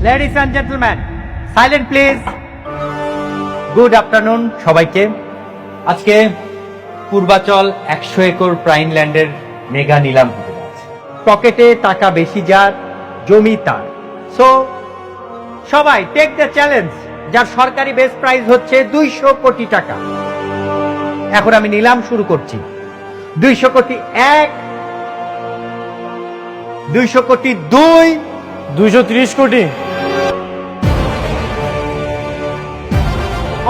Ladies and gentleman, silent please. Good afternoon সবাইকে। আজকে Purbachal 100 acre prime ল্যান্ডের মেগা নিলাম হতে যাচ্ছে। পকেটে টাকা বেশি যার, জমি তার। সো সবাই টেক দ্য চ্যালেঞ্জ, যার সরকারি বেস প্রাইস হচ্ছে 200 কোটি টাকা। এখন আমি নিলাম শুরু করছি। 200 কোটি 1, 200 কোটি 2, 230 কোটি।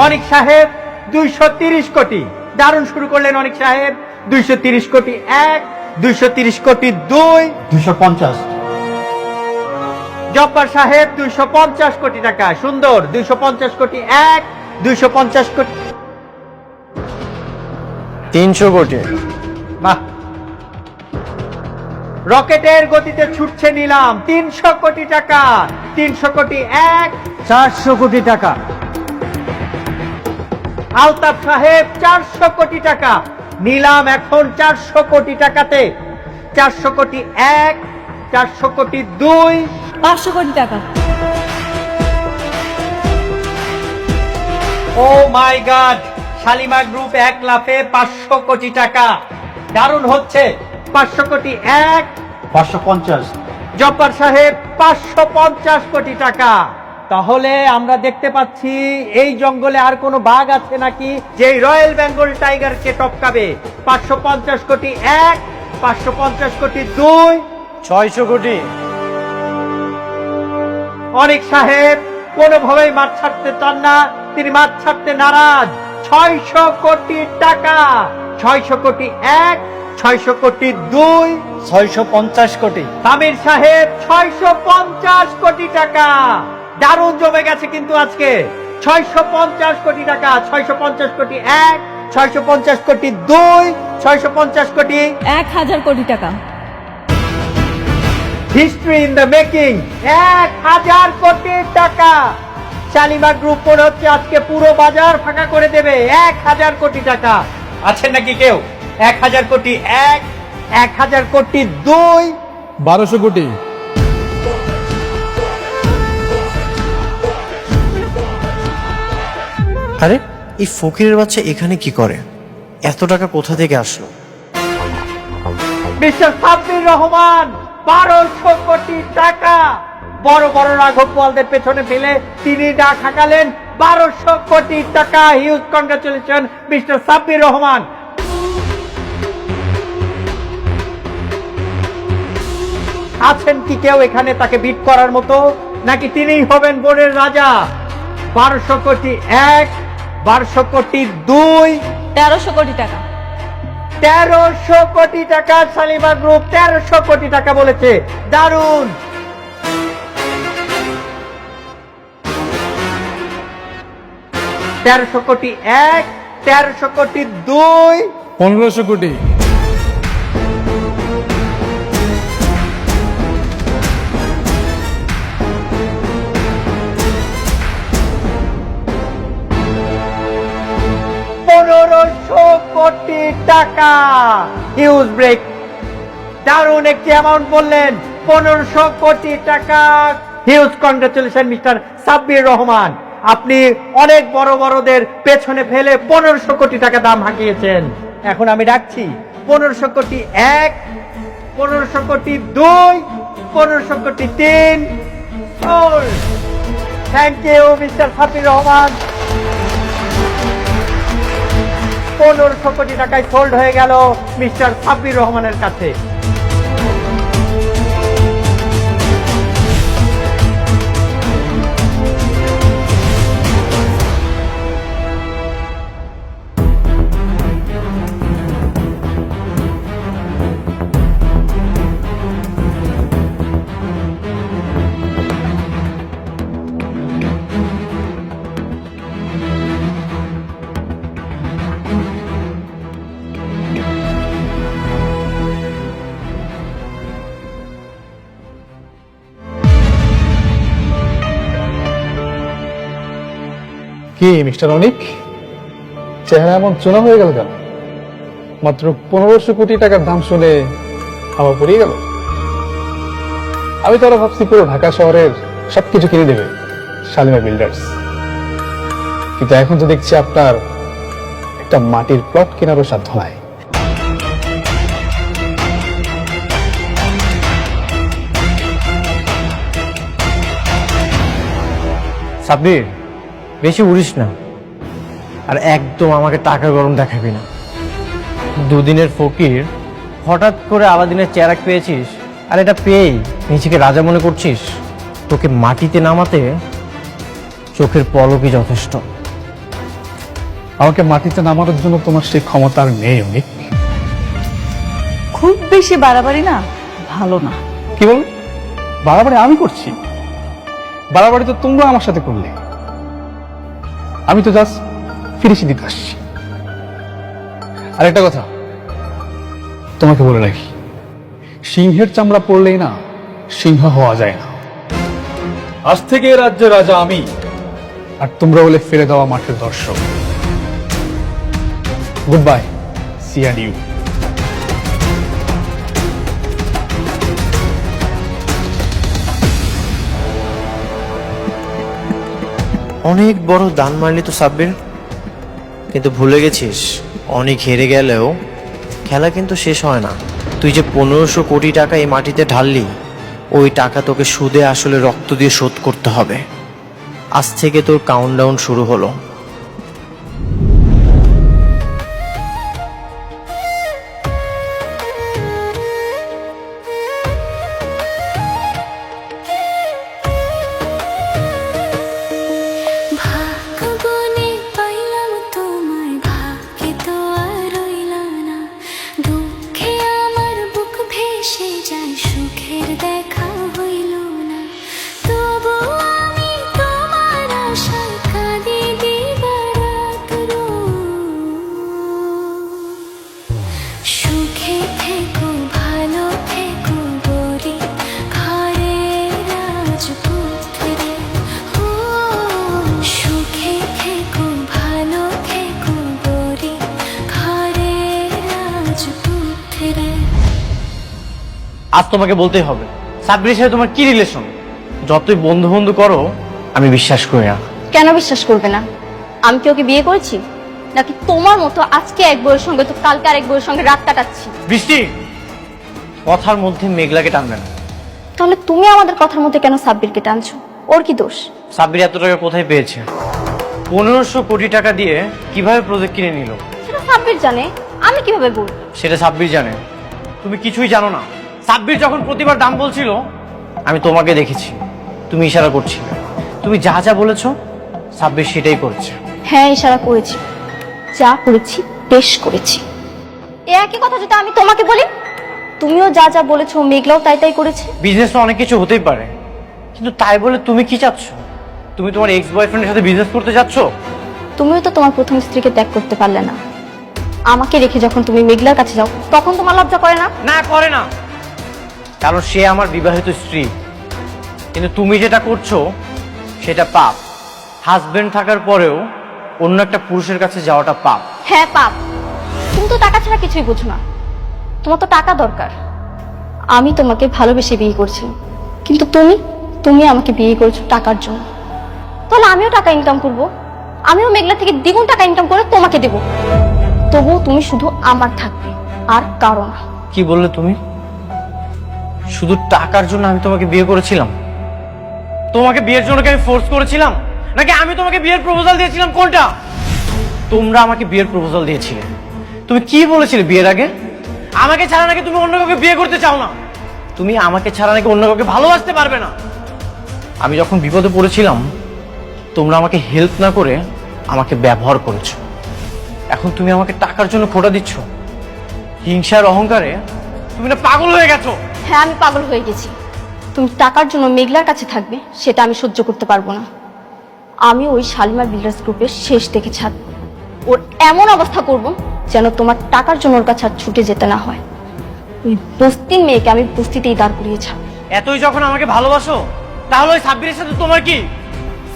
অনিক সাহেব 230 কোটি। দারুণ শুরু করলেন অনিক সাহেব। 230 কোটি 1, 230 কোটি 2, 250। জব্বার সাহেব 250 কোটি টাকা। সুন্দর। 250 কোটি 1, 250 কোটি। 300 কোটি। বাহ, রকেটের গতিতে ছুটছে নিলাম। 300 কোটি টাকা। 300 কোটি 1, 400 কোটি টাকা। আলতাফ সাহেব 400 কোটি টাকা। নিলাম এখন 400 কোটি টাকাতে। 400 কোটি 1, 400 কোটি 2, 500 কোটি টাকা। ও মাই গড, শালিমা গ্রুপ 1 লাফে 500 কোটি টাকা। দারুণ হচ্ছে। 500 কোটি 1, 550। জব্বার সাহেব 550 কোটি টাকা। তাহলে আমরা দেখতে পাচ্ছি এই জঙ্গলে আর কোনো বাঘ আছে নাকি যে রয়্যাল বেঙ্গল টাইগারকে টপকাবে। 550 কোটি 1, 550 কোটি 2, 600 কোটি। অনিক সাহেব কোনোভাবেই মাঠ ছাড়তে চান না, তিনি মাঠ ছাড়তে নারাজ। 600 কোটি টাকা। 600 কোটি 1, 600 কোটি 2, 650 কোটি। তামির সাহেব 650 কোটি টাকা। দারুণ জমে গেছে কিন্তু আজকে। 650 কোটি টাকা। 650 কোটি 1, 650 কোটি 2, 650 কোটি। 1000 কোটি টাকা। History in the making. 1000 কোটি টাকা। শালিমা গ্রুপ মনে হচ্ছে আজকে পুরো বাজার ফাঁকা করে দেবে। 1000 কোটি টাকা। আছেন নাকি কেউ? 1000 কোটি 1, 1000 কোটি 2, 1200 কোটি। আরে এই ফকিরের বাচ্চা এখানে কি করে? এত টাকা কোথা থেকে আসলো? মিস্টার সাব্বির রহমান 1200 কোটি টাকা। বড় বড় রাঘব বোয়ালদের পেছনে ফেলে তিনি ডাক হাঁকালেন 1200 কোটি টাকা। Huge congratulation mister Sabbir Rahman. আছেন কি কেউ এখানে তাকে বিট করার মতো, নাকি তিনিই হবেন বনের রাজা? 1200 কোটি 1, 1200 কোটি 2, 1300 কোটি টাকা। 1300 কোটি টাকা। শালিমা গ্রুপ 1300 কোটি টাকা বলেছে। দারুণ। তেরোশো কোটি 1, 1300 কোটি 2, 1500 কোটি। পনেরোশো কোটি টাকা। Huge break. দারুণ একটি অ্যামাউন্ট বললেন। 1500 কোটি টাকা। Huge congratulation mister Sabbir Rahman. আপনি অনেক বড় বড়দের পেছনে ফেলে 1500 কোটি টাকা দাম হাঁকিয়েছেন। এখন আমি ডাকছি 1500 কোটি 1, 1500 কোটি 2, 1500 কোটি 3, 4। Thank you mister Sabbir Rahman. 1500 কোটি টাকায় সোল্ড হয়ে গেল মিস্টার সাব্বির রহমানের কাছে। কি মিস্টার অনিক, চেহারা এমন চোনা হয়ে গেল কেন? মাত্র 1500 কোটি টাকার দাম শুনে আমার পড়িয়ে গেল। আমি তো আরো ভাবছি পুরো ঢাকা শহরের সবকিছু কিনে দেবে শালিমা বিল্ডার্স। কিন্তু এখন তো দেখছি আপনার একটা মাটির প্লট কেনারও সাধ্য নাই। সাব্বির, বেশি উড়িস না, আর একদম আমাকে টাকা গরম দেখাবি না। দুদিনের ফকির, হঠাৎ করে আলাদিনের চেরাক পেয়েছিস, আর এটা পেয়েই নিজেকে রাজা মনে করছিস? তোকে মাটিতে নামাতে চোখের পলকই যথেষ্ট। আমাকে মাটিতে নামানোর জন্য তোমার সেই ক্ষমতা আর নেই অনেক। খুব বেশি বাড়াবাড়ি না ভালো না। কি বল? বাড়াবাড়ি আমি করছি? বাড়াবাড়ি তো তোমরা আমার সাথে করলে। আমি তো জাস্ট ফিরিয়ে দিতে আসছি। আর একটা কথা তোমাকে বলে রাখি, সিংহের চামড়া পড়লেই না সিংহ হওয়া যায় না। আজ থেকে এ রাজ্যের রাজা আমি, আর তোমরা বলে ফেলে দেওয়া মাঠের দর্শক। Goodbye, see and you. অনেক বড় দান মারলি তো সাব্বির, কিন্তু ভুলে গেছিস অনেক হেরে গেলেও খেলা কিন্তু শেষ হয় না। তুই যে 1500 কোটি টাকা এই মাটিতে ঢাললি, ওই টাকা তোকে সুদে আসলে রক্ত দিয়ে শোধ করতে হবে। আজ থেকে তোর কাউন্টডাউন শুরু হলো। ভাগ্যবনে পাইলাম তোমায়, ভাগ্যে তো আর রইলা না। দুঃখে আমার বুক ভেসে যায়, সুখের দেখা হইল না। তবু আমি তোমার আশায় কাঁদি দিবারাত সুখে থেকো, ভালো থেকো গরি, ঘরে রাজপুত্রে। ও সুখে থেকো, ভালো থেকো গরি, ঘরে রাজপুত্রে। আজ তোমাকে বলতেই হবে, সাব্বিরের সাথে তোমার কি রিলেশন? যতই বন্ধু বন্ধু করো, আমি বিশ্বাস করি না। কেন বিশ্বাস করবে না? আমি কি ওকে বিয়ে করেছি? নাকি তোমার মতো আজকে এক বউয়ের সঙ্গে তো কালকে আরেক বউয়ের সঙ্গে রাত কাটাচ্ছি? বৃষ্টি, কথার মধ্যে মেঘলাকে টানবে না। তাহলে তুমি আমাদের কথার মধ্যে কেন সাব্বিরকে টানছো? ওর কি দোষ? সাব্বির এত টাকা কোথায় পেয়েছে? 1500 কোটি টাকা দিয়ে কিভাবে প্রজেক্ট কিনে নিল সেটা সাব্বির জানে, আমি কিভাবে বলবো? সেটা সাব্বির জানে, তুমি কিছুই জানো না। সাব্বির যখন প্রতিবার দাম বলছিল, আমি তোমাকে দেখেছি, তুমি ইশারা করছিলে। তুমি যা যা বলেছো, সাব্বির সেটাই করেছে। হ্যাঁ, ইশারা করেছি, যা করেছি বেশ করেছি। এ একই কথা যদি আমি তোমাকে বলি, তুমিও যা যা বলেছো মেঘলাও তাই তাই করেছে। বিজনেস তো অনেক কিছু হতেই পারে, কিন্তু তাই বলে তুমি কি চাচ্ছ? তুমি তোমার এক্স বয়ফ্রেন্ডের সাথে বিজনেস করতে যাচ্ছ? তুমিও তো তোমার প্রথম স্ত্রীকে ত্যাগ করতে পারলে না। আমাকে রেখে যখন তুমি মেঘলার কাছে যাও, তখন তোমার লজ্জা করে না? না, করে না, কারণ সে আমার বিবাহিত স্ত্রী। কিন্তু তুমি যেটা করছো সেটা পাপ। হাজবেন্ড থাকার পরেও অন্য একটা পুরুষের কাছে যাওয়াটা পাপ। হ্যাঁ পাপ। তুমি তো টাকা ছাড়া কিছুই বুঝো না। তোমার তো টাকা দরকার। আমি তোমাকে ভালোবেসে বিয়ে করছি, কিন্তু তুমি আমাকে বিয়ে করেছো টাকার জন্য। তাহলে আমিও টাকা ইনকাম করব, আমিও মেঘলা থেকে দ্বিগুণ টাকা ইনকাম করে তোমাকে দেব। তবুও তুমি শুধু আমার থাকবে, আর কারো না। কি বললে তুমি? শুধু টাকার জন্য আমি তোমাকে বিয়ে করেছিলাম? তোমাকে বিয়ের জন্য কি আমি ফোর্স করেছিলাম, নাকি আমি তোমাকে বিয়ের প্রপোজাল দিয়েছিলাম? কোনটা? তোমরা আমাকে বিয়ের প্রপোজাল দিয়েছিলে। তুমি কি বলেছিলে বিয়ের আগে? আমাকে ছাড়া নাকি তুমি অন্য কাউকে বিয়ে করতে চাও না, তুমি আমাকে ছাড়া নাকি অন্য কাউকে ভালোবাসতে পারবে না। আমি যখন বিপদে পড়েছিলাম, তোমরা আমাকে হেল্প না করে আমাকে ব্যবহার করেছো। এখন তুমি আমাকে টাকার জন্য খোটা দিচ্ছ। হিংসার অহংকারে তুমি না পাগল হয়ে গেছো। হ্যাঁ, আমি পাগল হয়ে গেছি। তুমি টাকার জন্য মেঘলার কাছে থাকবে, সেটা আমি সহ্য করতে পারবো না। আমি ওই শালিমার বিল্ডার্স গ্রুপের শেষ দেখে ছাড়ব। ওর এমন অবস্থা করব যেন তোমার টাকার জন্য ওর কাছে আর ছুটে যেতে না হয়। ওই বস্তির মেয়েকে আমি বস্তিতেই দাঁড় করিয়ে ছাড়ব। এতই যখন আমাকে ভালোবাসো, তাহলে ওই সাব্বিরের সাথে তোমার কি?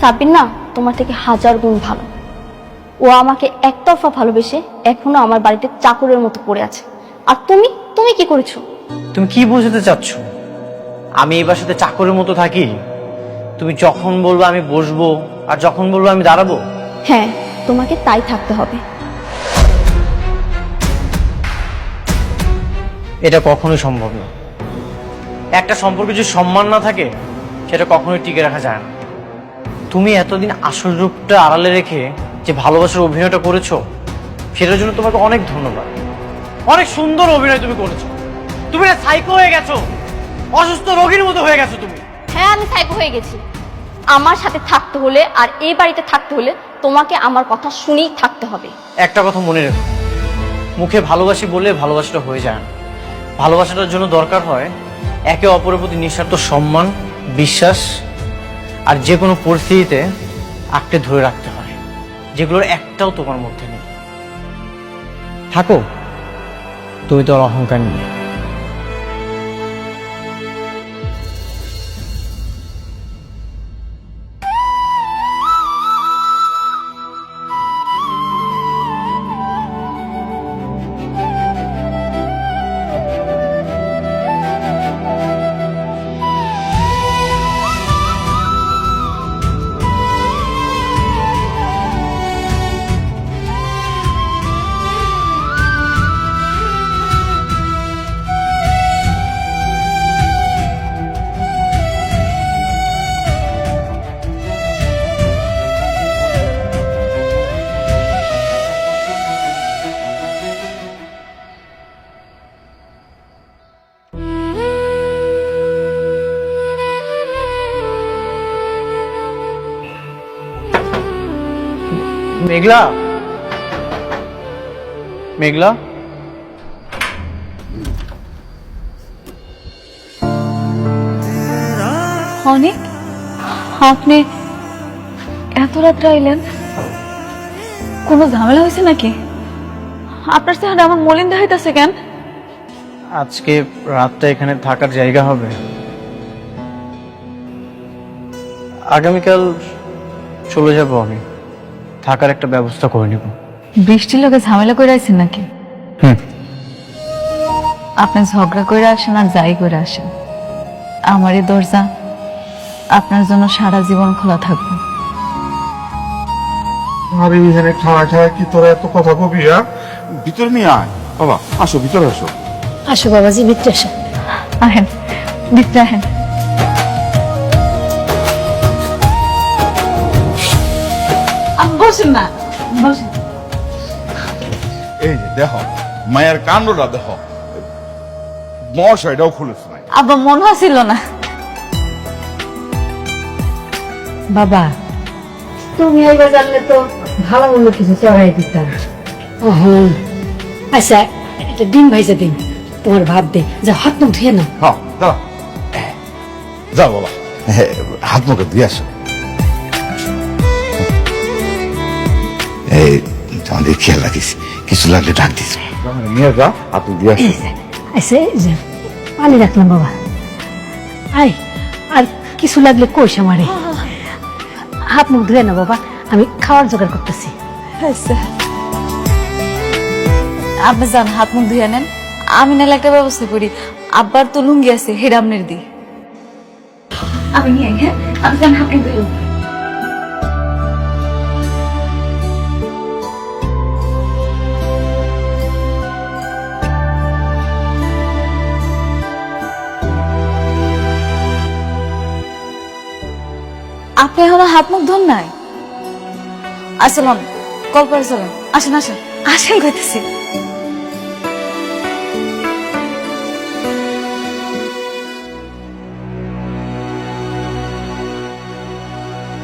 সাব্বির না তোমার থেকে 1000 গুণ ভালো। ও আমাকে একতরফা ভালোবেসে এখনো আমার বাড়িতে চাকরের মতো পড়ে আছে। আর তুমি কি করেছো? তুমি কি বোঝাতে চাচ্ছ? আমি এই বাসাতে চাকরের মতো থাকি? তুমি যখন বলবো আমি বসবো, আর যখন বলবো আমি দাঁড়াবো। হ্যাঁ, তোমাকে তাই থাকতে হবে। এটা কখনোই সম্ভব না। একটা সম্পর্কে যদি সম্মান না থাকে সেটা কখনোই টিকে রাখা যায় না। তুমি এতদিন আসল রূপটা আড়ালে রেখে যে ভালোবাসার অভিনয়টা করেছো, সেটার জন্য তোমাকে অনেক ধন্যবাদ। অনেক সুন্দর অভিনয় তুমি করেছো। তুমি না সাইকো হয়ে গেছো, অসুস্থ রোগীর মতো হয়ে গেছো তুমি। হ্যাঁ, আমি সাইকো হয়ে গেছি। আমার সাথে থাকতে হলে আর এই বাড়িতে থাকতে হলে তোমাকে আমার কথা শুনেই থাকতে হবে। একটা কথা মনে রেখো, মুখে ভালোবাসি বললে ভালোবাসাটা হয়ে যায় না। ভালোবাসাটার জন্য দরকার হয় একে অপরের প্রতি নিঃস্বার্থ সম্মান, বিশ্বাস, আর যে কোনো পরিস্থিতিতে আঁকড়ে ধরে রাখতে হয়, যেগুলোর একটাও তোমার মধ্যে নেই। থাকো তুমি তো আর অহংকার নেই। মেঘলা, মেঘলা, অনেক, আপনি এত রাত্রে আইলেন? কোনো ঝামেলা হয়েছে নাকি? আপনার চেহারা আমার মলিন দেখাইতেছে কেন? আজকে রাতটা এখানে থাকার জায়গা হবে। আগামীকাল চলে যাব আমি, থাকার একটা ব্যবস্থা করে নিব। বৃষ্টির লোকে ঝামেলা করে আইছেন নাকি? আপনি ঝগড়া করে আসেন আর যাই করে আসেন, আমার এই দরজা আপনার জন্য সারা জীবন খোলা থাকবে। আরে এখানে খাওয়া খাওয়া কি তোরা এত কথা কবি? ভিতরে নিয়ে আয় বাবা, আসো ভিতরে আসো। আসো বাবাজি, ভিতরে আসো। আহেন, ভিতরে আহেন। বসেন না, বসেন। এই যে দেখো মায়ের কাণ্ডটা দেখো, মশাইটাও খুলেছে নাই। আব্বা মনে হচ্ছিল না। বাবা, তুমি এইবার জানলে তো ভালো মন্দ কিছু চড়াই দিতাম। আচ্ছা, একটা ডিম ভাইজা দিন, তোমার ভাত দে, যা হাত মুখ ধুয়ে নাও। হ্যাঁ দাঁড়া, যাও বাবা, হাত মুখে দিয়ে আসো। এই আমাদের খেয়াল রাখিস, কিছু লাগলে ডাক দিস। নিয়ে যা, হাত দিয়ে আসো। আচ্ছা, এই যে পানি রাখলাম বাবা। আই, আর কিছু লাগলে কোষ আমারে। হাত মুখ ধুয়ে না বাবা, আমি খাওয়ার জোগাড় করতেছি। আপনি যান, হাত মুখ ধুয়ে নেন, আমি নাহলে একটা ব্যবস্থা করি। আব্বার তো লুঙ্গি আছে, হেডা আপনার দি। আমি নিয়ে আই, হ্যাঁ? আপনি যান, হাত মুখ ধুয়ে নেন। আপনি এখনো হাত মুখ ধন নাই? আসলাম, কল করে চলেন। আসেন আসেন আসেন, কইতেছি।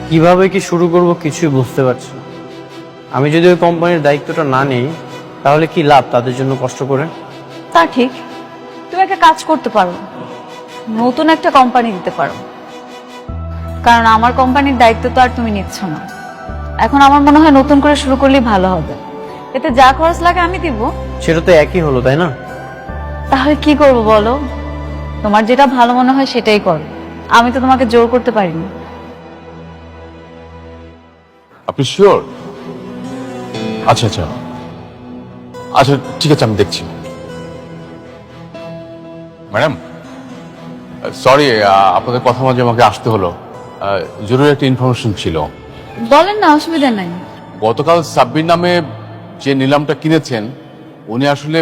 কিভাবে কি শুরু করব কিছুই বুঝতে পারছি না। আমি যদি ওই কোম্পানির দায়িত্বটা না নিই তাহলে কি লাভ তাদের জন্য কষ্ট করে? তা ঠিক, তুমি একটা কাজ করতে পারো, নতুন একটা কোম্পানি দিতে পারো। কারণ আমার কোম্পানির দায়িত্ব তো আর তুমি নিচ্ছ না। এখন আমার মনে হয় নতুন করে শুরু করলেই ভালো হবে। এতে যা খরচ লাগে আমি দিব। সেটা তো একই হলো, তাই না? তাহলে কি করব বলো? তোমার যেটা ভালো মনে হয় সেটাই করো, আমি তো তোমাকে জোর করতে পারিনি। আপনি শিওর? আচ্ছা আচ্ছা আচ্ছা, ঠিক আছে, আমি দেখছি। ম্যাডাম সরি, আপনাদের কথা মাঝে আমাকে আসতে হলো। জরুরি একটা ইনফরমেশন ছিল। বলেন না, অসুবিধা নাই। গতকাল সাব্বির নামে যে নিলামটা কিনেছেন উনি আসলে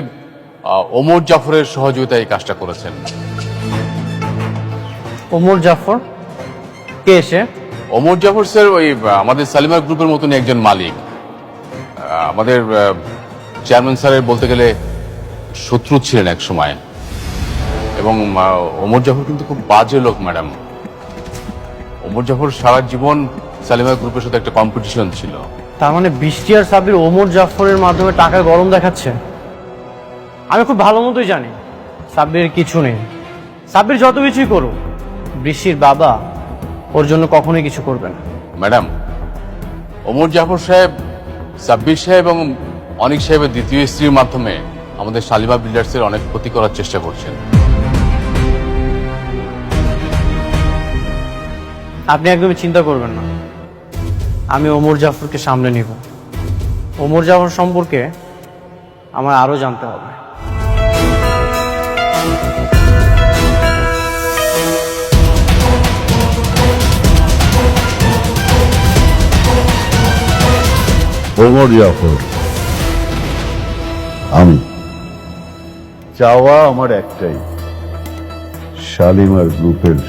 ওমর জাফরের সহযোগিতায় এই কাজটা করেছেন। ওমর জাফর কে এসে? ওমর জাফর স্যার ওই আমাদের সালিমা গ্রুপের মতন একজন মালিক। আমাদের চেয়ারম্যান স্যারের বলতে গেলে শত্রু ছিলেন এক সময়। এবং ওমর জাফর কিন্তু খুব বাজে লোক ম্যাডাম। ওমর জাফর সারা জীবন সালিমা গ্রুপের সাথে একটা কম্পিটিশন ছিল। তার মানে বৃষ্টি আর সাব্বির ওমর জাফরের মাধ্যমে টাকা গরম দেখাচ্ছে। আমি খুব ভালো মতোই জানি সাব্বির কিছু নেই। সাব্বির যত কিছুই করুক, বৃষ্টির বাবা ওর জন্য কখনোই কিছু করবে না। ম্যাডাম, ওমর জাফর সাহেব সাব্বির সাহেব এবং অনিক সাহেবের দ্বিতীয় স্ত্রীর মাধ্যমে আমাদের শালিমা বিল্ডার্সের অনেক ক্ষতি করার চেষ্টা করছেন। আপনি একদমই চিন্তা করবেন না, আমি ওমর জাফরকে সামলে নিব। ওমর জাফর সম্পর্কে আমার আরো জানতে হবে। ওমর জাফর, আমি চাওয়া আমার একটাই, শালিমার গ্রুপের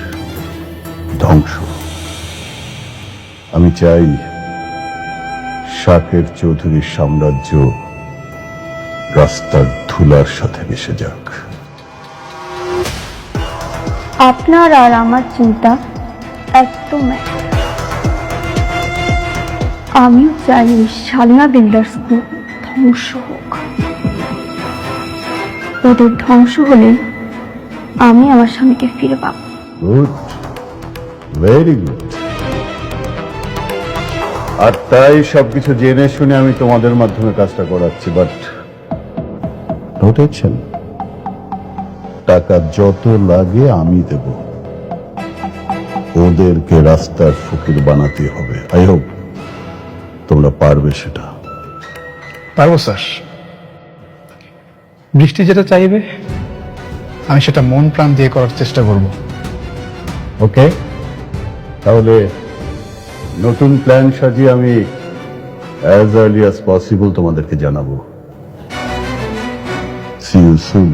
ধ্বংস। আমি চাই শাকের চৌধুরীর সাম্রাজ্য রাস্তার ধুলার সাথে মিশে যাক। আপনার আর আমার চিন্তা একদম এক। আমিও চাই শালিমা বিল্ডার্স গ্রুপ ধ্বংস হোক। ওদের ধ্বংস হলে আমি আমার স্বামীকে ফিরে পাবো। Good, very good. আর তাই সবকিছু জেনে শুনে আমি তোমাদের মাধ্যমে কাজটা করাচ্ছি, বাট নোটেছেন, টাকা যত লাগে আমি দেব। ওদেরকে রাস্তার ফকির বানাতে হবে। আই হোপ তোমরা পারবে সেটা। পারবো স্যার। বৃষ্টি যেটা চাইবে আমি সেটা মন প্রাণ দিয়ে করার চেষ্টা করব। ওকে, তাহলে নতুন প্ল্যান সাজিয়ে আমি অ্যাজ আর্লি অ্যাজ পসিবল তোমাদেরকে জানাবো। See you soon.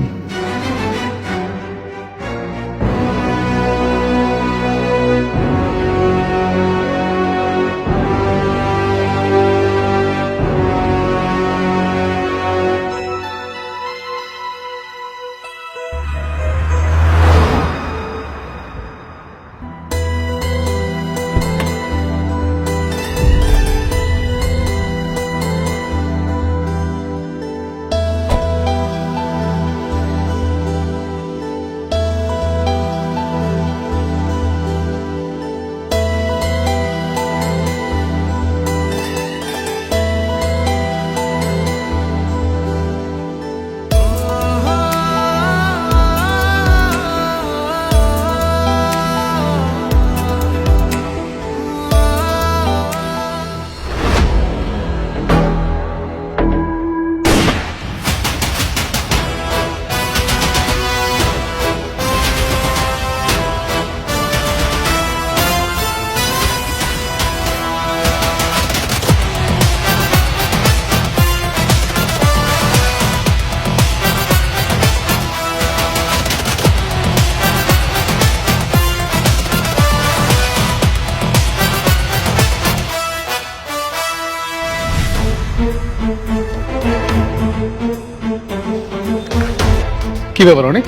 কি ব্যাপার অনেক,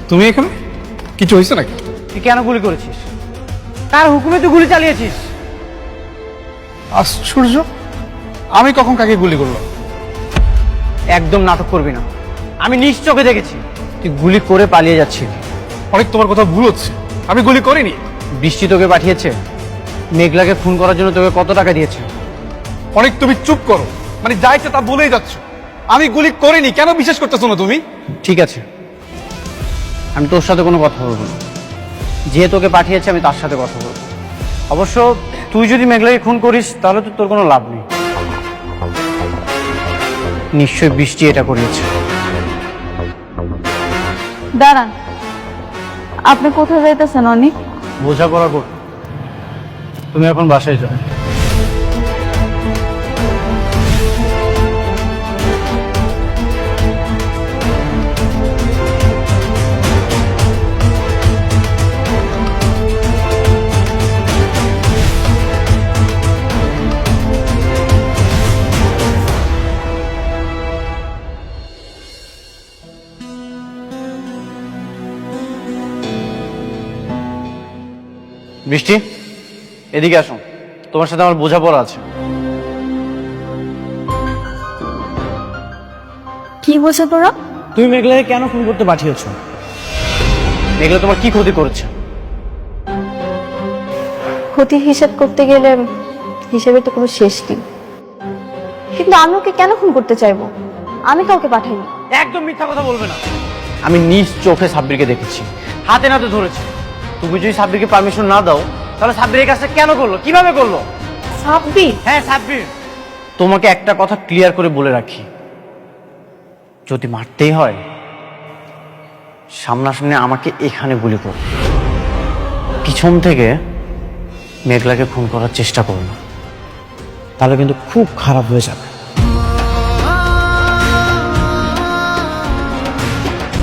তুমি এখানে? কিছু হয়েছে নাকি? তুই কেন গুলি করেছিস? কার হুকুমে তুই গুলি চালিয়েছিস? আশ্চর্য, আমি কখন কাকে গুলি করলাম? একদম নাটক করবি না, আমি নিজ চোখে দেখেছি তুই গুলি করে পালিয়ে যাচ্ছিস। অনেক তোমার কথা ভুল হচ্ছে, আমি গুলি করিনি। বৃষ্টি তোকে পাঠিয়েছে, মেঘলাকে খুন করার জন্য তোকে কত টাকা দিয়েছে? অনেক তুমি চুপ করো, মানে যা ইচ্ছে তা বলেই যাচ্ছ। আমি গুলি করিনি, কেন বিশ্বাস করতেছো না তুমি? ঠিক আছে, আমি তোর সাথে কোনো কথা বলবো না। যে তোকে পাঠিয়েছে আমি তার সাথে কথা বলবো। অবশ্য তুই যদি মেঘলাকে খুন করিস তাহলে তো তোর কোনো লাভ নেই। নিশ্চয়ই বৃষ্টি এটা করিয়েছে। দাঁড়ান, আপনি কোথায় যাইতেছেন অনেক? বোঝাপড়া করতে। তুমি এখন বাসায় যাও। বৃষ্টি, এদিকে আসো, তোমার সাথে আমার বোঝাপড়া আছে। কি বলছো তোরা? তুমি মেঘলাকে কেন খুন করতে পাঠিয়েছো? মেঘলা তোমার কি ক্ষতি করেছে? ক্ষতি হিসাব করতে গেলে হিসেবে তো কোনো শেষ নেই, কিন্তু আমি ওকে কেন খুন করতে চাইবো? আমি কাউকে পাঠাইনি। একদম মিথ্যা কথা বলবে না। আমি নিজ চোখে সাব্বিরকে দেখেছি, হাতে নাতে ধরেছি। তুমি যদি সাব্বিরকে পারমিশন না দাও, তাহলে সাব্বিরের কাছে কেন করলো, কিভাবে করলো? সাব্বির? হ্যাঁ সাব্বির। তোমাকে একটা কথা ক্লিয়ার করে বলে রাখি, যদি মারতেই হয় সামনাসামনি আমাকে এখানে গুলি করো, পিছন থেকে মেঘলাকে খুন করার চেষ্টা করো না, তাহলে কিন্তু খুব খারাপ হয়ে যাবে।